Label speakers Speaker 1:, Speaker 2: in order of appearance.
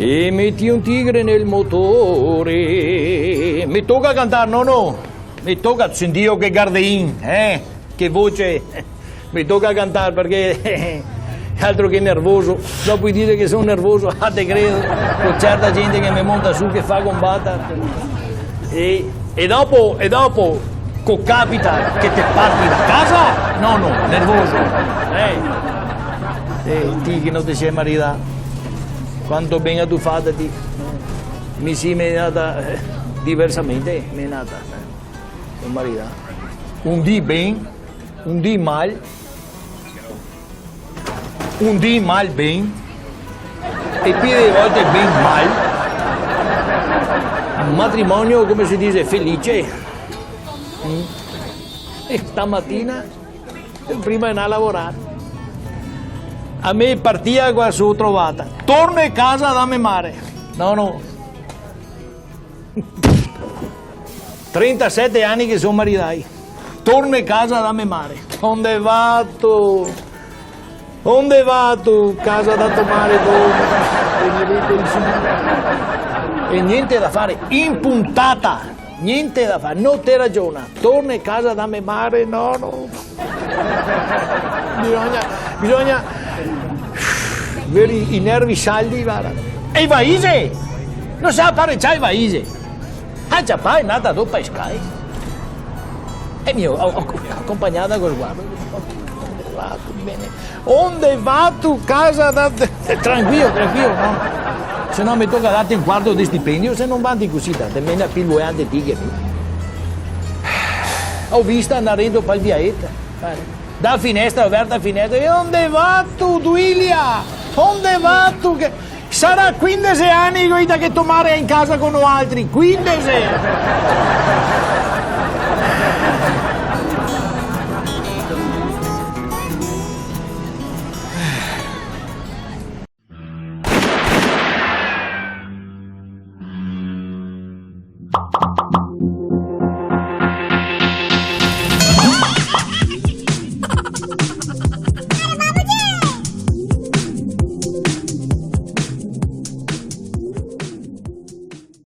Speaker 1: E metti un tigre nel motore. Mi tocca cantare, no? Mi tocca, sentio che Gardin, che voce. Mi tocca cantare perché altro che nervoso. Dopo dire che sono nervoso, te credo, con certa gente che mi monta su che fa combattere. E dopo, capita che ti parti da casa? No, nervoso. Ti che non ti sei marita, quanto bene tu fate, mi si è nata diversamente, mi è nata, sono marita. Un dì ben, un dì mal, un dì mal ben, e più di volte ben mal. Un matrimonio, come si dice, felice. E stamattina, prima di andare a lavorare, a me partia qua su trovata. Torno a casa da mia madre. No. 37 anni che sono maritai. Torno a casa da mia madre. Onde va tu? Onde va tu? Casa da tua madre dove? E niente da fare, impuntata, niente da fare, non ti ragiona, torna a casa da mia madre, no. Bisogna avere i nervi saldi, guarda. E i paesi, non sa pareggiare i paesi. Ah, già, è nata dopo a Sky. E mio, accompagnata col guardo. Onde va tu casa da... Tranquillo, no? Se no mi tocca darti un quarto di stipendio, se non vanti così, te me ne pilloiante tigre. Ho visto andare per il viaetta, da finestra, aperta finestra, e onde va tu, Duilia? Onde va tu? Che... Sarà 15 anni che tu mare in casa con altri, 15!